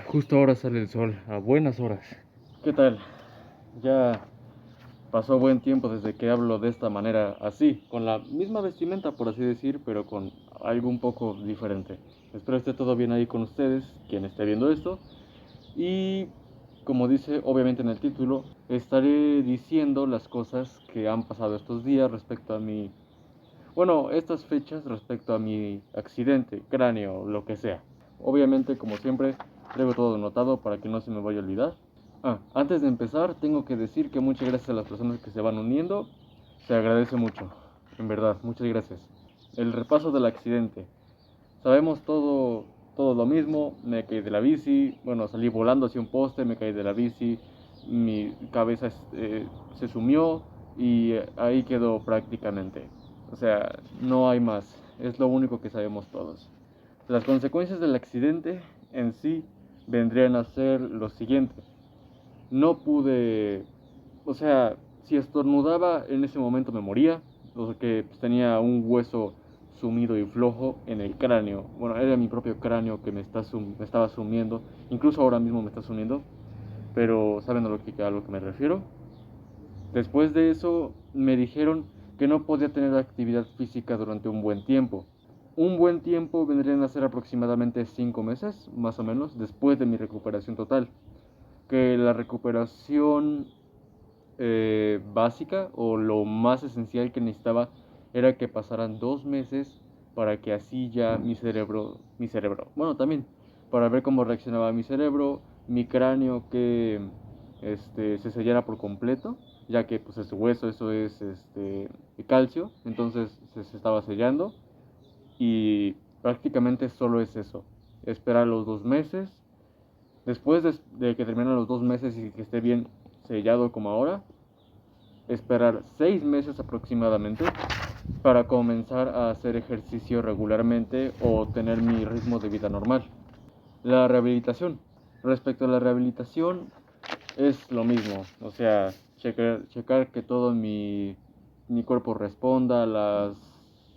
Justo ahora sale el sol, a buenas horas. ¿Qué tal? Ya pasó buen tiempo desde que hablo de esta manera, así, con la misma vestimenta, por así decir, pero con algo un poco diferente. Espero esté todo bien ahí con ustedes, quien esté viendo esto. Y como dice obviamente en el título, estaré diciendo las cosas que han pasado estos días respecto a mi... Bueno, estas fechas respecto a mi accidente, cráneo, lo que sea. Obviamente, como siempre, traigo todo anotado para que no se me vaya a olvidar. Antes de empezar, tengo que decir que muchas gracias a las personas que se van uniendo. Se agradece mucho, en verdad, muchas gracias. El repaso del accidente. Sabemos todo lo mismo. Me caí de la bici, bueno, salí volando hacia un poste, me caí de la bici, mi cabeza se sumió y ahí quedó prácticamente. O sea, no hay más. Es lo único que sabemos todos. Las consecuencias del accidente en sí vendrían a ser lo siguiente. No pude, o sea, si estornudaba en ese momento me moría, porque pues, tenía un hueso sumido y flojo en el cráneo. Bueno, era mi propio cráneo que me estaba sumiendo, incluso ahora mismo me está sumiendo, pero ¿saben a lo que me refiero? Después de eso me dijeron que no podía tener actividad física durante un buen tiempo. Un buen tiempo vendrían a ser aproximadamente 5 meses, más o menos, después de mi recuperación total. Que la recuperación básica o lo más esencial que necesitaba era que pasaran 2 meses para que así ya bueno, también para ver cómo reaccionaba mi cerebro, mi cráneo, que se sellara por completo, ya que pues es hueso, eso es calcio, entonces se estaba sellando y prácticamente solo es eso, esperar los 2 meses. Después de que terminen los 2 meses y que esté bien sellado como ahora, esperar 6 meses aproximadamente para comenzar a hacer ejercicio regularmente o tener mi ritmo de vida normal. La rehabilitación. Respecto a la rehabilitación es lo mismo, o sea, checar que todo mi cuerpo responda,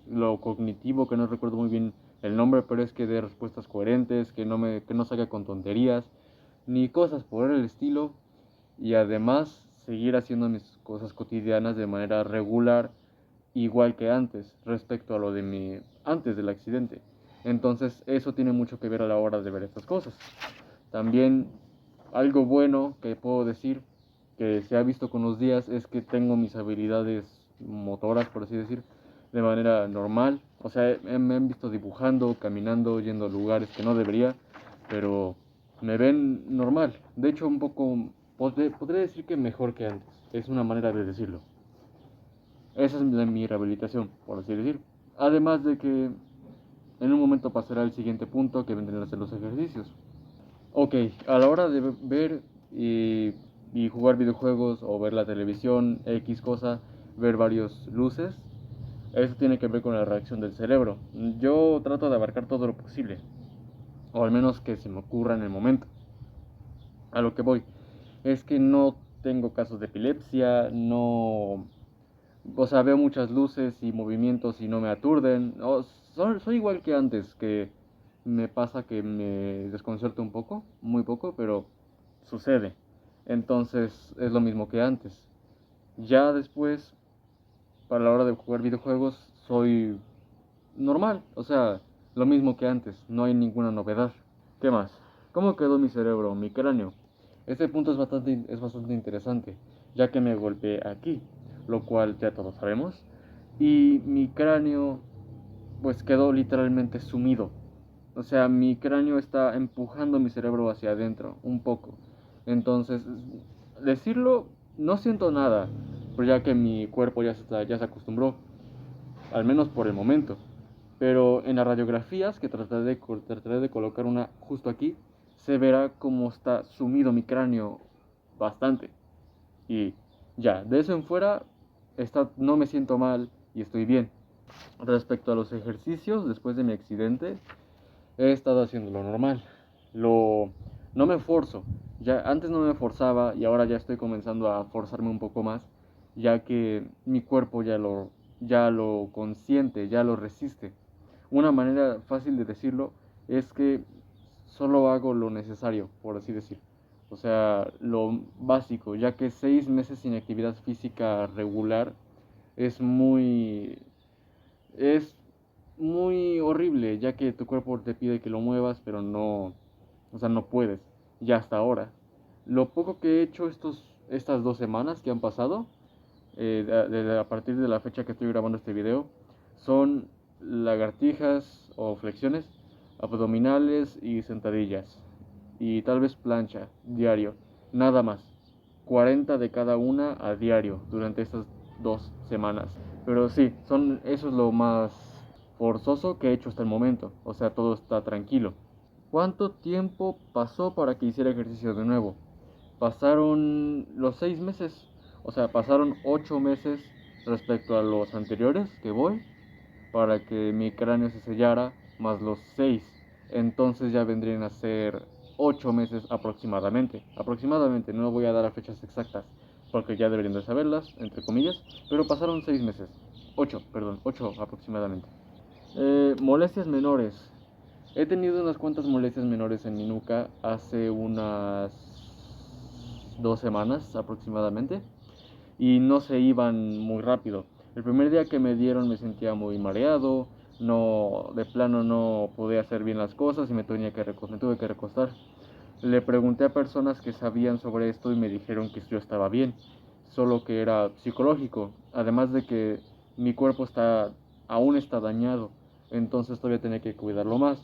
lo cognitivo, que no recuerdo muy bien el nombre, pero es que dé respuestas coherentes, que no salga con tonterías, ni cosas por el estilo, y además seguir haciendo mis cosas cotidianas de manera regular, igual que antes, respecto a lo de antes del accidente. Entonces eso tiene mucho que ver a la hora de ver estas cosas. También algo bueno que puedo decir que se ha visto con los días es que tengo mis habilidades motoras, por así decir, de manera normal. O sea, me han visto dibujando, caminando, yendo a lugares que no debería, pero me ven normal. De hecho, un poco, podría decir que mejor que antes. Es una manera de decirlo. Esa es mi rehabilitación, por así decir. Además de que en un momento pasará al siguiente punto, que vendrán a ser los ejercicios. Ok, a la hora de ver y jugar videojuegos o ver la televisión, X cosa, ver varios luces, eso tiene que ver con la reacción del cerebro. Yo trato de abarcar todo lo posible, o al menos que se me ocurra en el momento. A lo que voy es que no tengo casos de epilepsia, no, o sea, veo muchas luces y movimientos y no me aturden. Soy igual que antes, que me pasa que me desconcierto un poco, muy poco, pero sucede. Entonces es lo mismo que antes. Ya después, para la hora de jugar videojuegos, soy normal, o sea, lo mismo que antes, no hay ninguna novedad. ¿Qué más? ¿Cómo quedó mi cerebro, mi cráneo? Este punto es bastante interesante, ya que me golpeé aquí, lo cual ya todos sabemos, y mi cráneo pues quedó literalmente sumido. O sea, mi cráneo está empujando mi cerebro hacia adentro, un poco. Entonces, decirlo, no siento nada, pero ya que mi cuerpo ya se acostumbró, al menos por el momento. Pero en las radiografías, que trataré de colocar una justo aquí, se verá cómo está sumido mi cráneo bastante. Y ya, de eso en fuera, no me siento mal y estoy bien. Respecto a los ejercicios, después de mi accidente, he estado haciendo lo normal. No me forzo. Ya, antes no me forzaba y ahora ya estoy comenzando a forzarme un poco más, ya que mi cuerpo ya lo consiente, ya lo resiste. Una manera fácil de decirlo es que solo hago lo necesario, por así decir. O sea, lo básico, ya que 6 meses sin actividad física regular es muy, es muy horrible, ya que tu cuerpo te pide que lo muevas, pero no, o sea, no puedes, ya hasta ahora. Lo poco que he hecho estas 2 semanas que han pasado, a partir de la fecha que estoy grabando este video, son lagartijas o flexiones, abdominales y sentadillas. Y tal vez plancha, diario. Nada más. 40 de cada una a diario durante estas 2 semanas. Pero sí, eso es lo más forzoso que he hecho hasta el momento. O sea, todo está tranquilo. ¿Cuánto tiempo pasó para que hiciera ejercicio de nuevo? Pasaron los 6 meses, o sea, pasaron 8 meses respecto a los anteriores que voy, para que mi cráneo se sellara, más los 6. Entonces ya vendrían a ser 8 meses aproximadamente. Aproximadamente, no voy a dar a fechas exactas, porque ya deberían de saberlas, entre comillas, pero pasaron 6 meses. 8, perdón, 8 aproximadamente. Molestias menores. He tenido unas cuantas molestias menores en mi nuca hace unas 2 semanas aproximadamente y no se iban muy rápido. El primer día que me dieron me sentía muy mareado, no, de plano no podía hacer bien las cosas y me tuve que recostar. Le pregunté a personas que sabían sobre esto y me dijeron que yo estaba bien, solo que era psicológico, además de que mi cuerpo aún está dañado, entonces todavía tenía que cuidarlo más.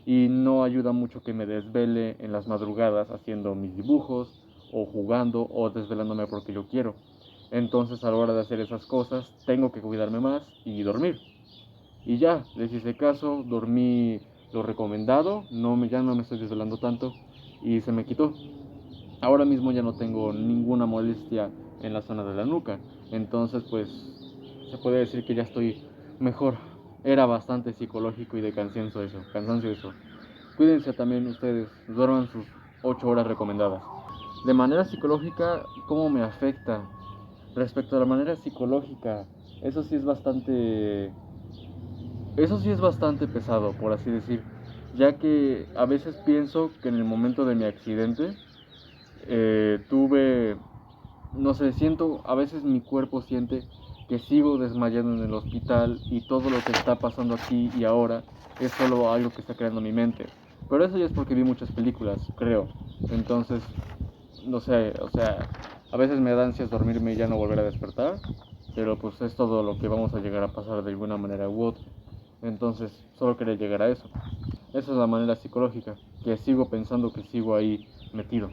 Y no ayuda mucho que me desvele en las madrugadas haciendo mis dibujos o jugando o desvelándome porque yo quiero. Entonces a la hora de hacer esas cosas tengo que cuidarme más y dormir. Y ya, les hice caso, dormí lo recomendado, ya no me estoy desvelando tanto y se me quitó. Ahora mismo ya no tengo ninguna molestia en la zona de la nuca, entonces pues se puede decir que ya estoy mejor. Era bastante psicológico y de cansancio eso. Cuídense también ustedes, duerman sus 8 horas recomendadas. De manera psicológica, ¿cómo me afecta? Respecto a la manera psicológica, eso sí es bastante eso sí es bastante pesado, por así decir, ya que a veces pienso que en el momento de mi accidente tuve, no sé, a veces mi cuerpo siente que sigo desmayando en el hospital y todo lo que está pasando aquí y ahora es solo algo que está creando mi mente. Pero eso ya es porque vi muchas películas, creo. Entonces, no sé, o sea, a veces me da ansias dormirme y ya no volver a despertar, pero pues es todo lo que vamos a llegar a pasar de alguna manera u otra. Entonces, solo quería llegar a eso. Esa es la manera psicológica, que sigo pensando que sigo ahí metido.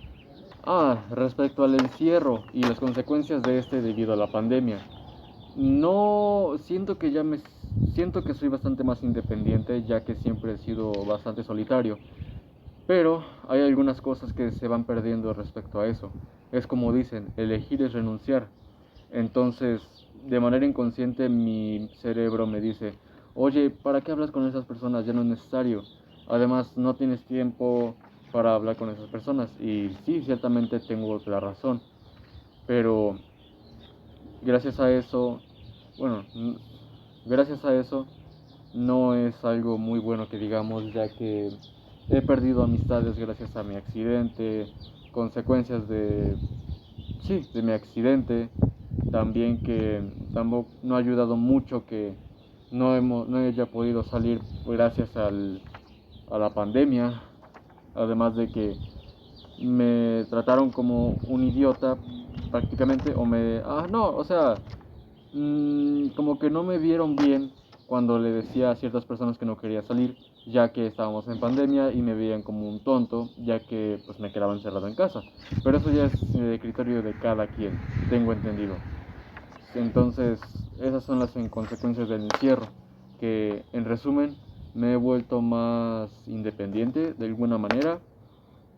Respecto al encierro y las consecuencias de este debido a la pandemia. No, siento que soy bastante más independiente, ya que siempre he sido bastante solitario. Pero hay algunas cosas que se van perdiendo respecto a eso. Es como dicen, elegir es renunciar. Entonces, de manera inconsciente, mi cerebro me dice, oye, ¿para qué hablas con esas personas? Ya no es necesario. Además, no tienes tiempo para hablar con esas personas. Y sí, ciertamente tengo la razón. Pero gracias a eso, bueno, gracias a eso, no es algo muy bueno que digamos, ya que he perdido amistades gracias a mi accidente, consecuencias de mi accidente, también que tampoco no ha ayudado mucho que no haya podido salir gracias a la pandemia, además de que me trataron como un idiota prácticamente, no, o sea, como que no me vieron bien cuando le decía a ciertas personas que no quería salir, ya que estábamos en pandemia y me veían como un tonto, ya que pues me quedaba encerrado en casa. Pero eso ya es criterio de cada quien, tengo entendido. Entonces, esas son las consecuencias del encierro, que en resumen me he vuelto más independiente de alguna manera,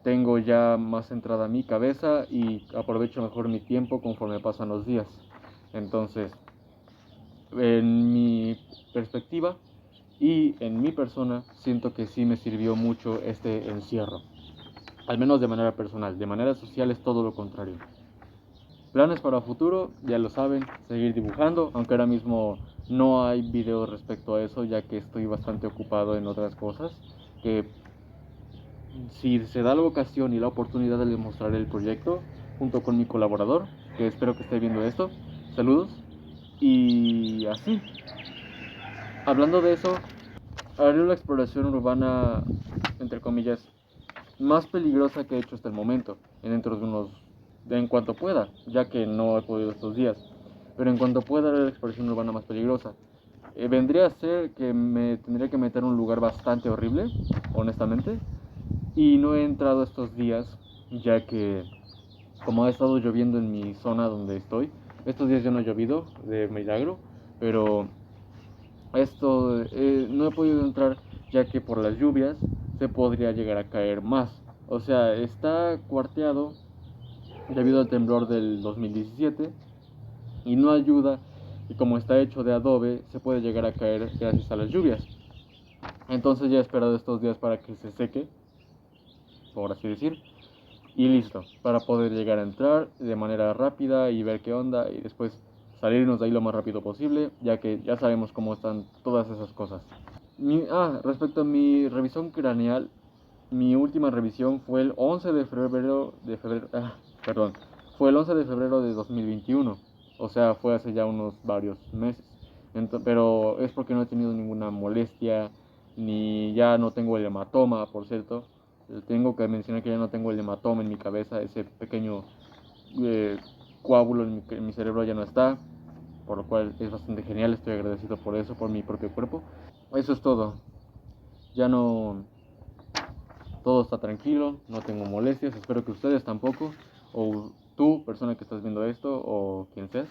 tengo ya más centrada mi cabeza y aprovecho mejor mi tiempo conforme pasan los días. Entonces, en mi perspectiva y en mi persona, siento que sí me sirvió mucho este encierro. Al menos de manera personal. De manera social es todo lo contrario. Planes para futuro, ya lo saben, seguir dibujando, aunque ahora mismo no hay videos respecto a eso, ya que estoy bastante ocupado en otras cosas, que si se da la ocasión y la oportunidad de mostrar el proyecto junto con mi colaborador, que espero que esté viendo esto, saludos, y así, hablando de eso, haré la exploración urbana, entre comillas, más peligrosa que he hecho hasta el momento, dentro de en cuanto pueda, ya que no he podido estos días, pero en cuanto pueda haré la exploración urbana más peligrosa. Vendría a ser que me tendría que meter en un lugar bastante horrible, honestamente, y no he entrado estos días, ya que como ha estado lloviendo en mi zona donde estoy, estos días ya no ha llovido de milagro, pero no he podido entrar ya que por las lluvias se podría llegar a caer más. O sea, está cuarteado debido al temblor del 2017 y no ayuda, y como está hecho de adobe se puede llegar a caer gracias a las lluvias. Entonces ya he esperado estos días para que se seque, por así decir, y listo, para poder llegar a entrar de manera rápida y ver qué onda y después salirnos de ahí lo más rápido posible, ya que ya sabemos cómo están todas esas cosas. Respecto a mi revisión craneal, mi última revisión fue el 11 de febrero perdón, fue el 11 de febrero de 2021, o sea, fue hace ya unos varios meses. Pero es porque no he tenido ninguna molestia, ni ya no tengo el hematoma, por cierto. Tengo que mencionar que ya no tengo el hematoma en mi cabeza, ese pequeño eh, coágulo en mi cerebro ya no está, por lo cual es bastante genial, estoy agradecido por eso, por mi propio cuerpo. Eso es todo, ya no, todo está tranquilo, no tengo molestias, espero que ustedes tampoco, o tú, persona que estás viendo esto, o quien seas,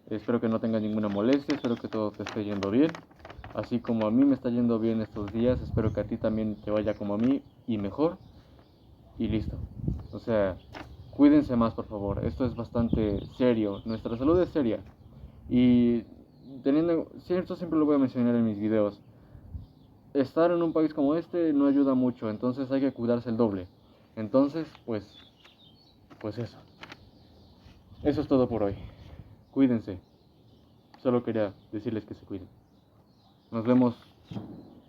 espero que no tengas ninguna molestia, espero que todo te esté yendo bien, así como a mí me está yendo bien estos días, espero que a ti también te vaya como a mí y mejor, y listo. O sea, cuídense más, por favor, esto es bastante serio, nuestra salud es seria, y esto siempre lo voy a mencionar en mis videos, estar en un país como este no ayuda mucho, entonces hay que cuidarse el doble. Entonces, pues eso. Eso es todo por hoy. Cuídense. Solo quería decirles que se cuiden. Nos vemos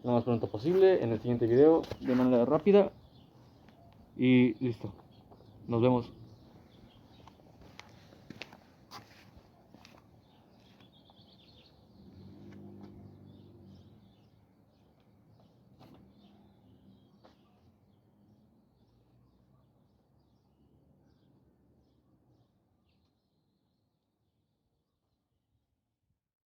lo más pronto posible en el siguiente video de manera rápida. Y listo. Nos vemos.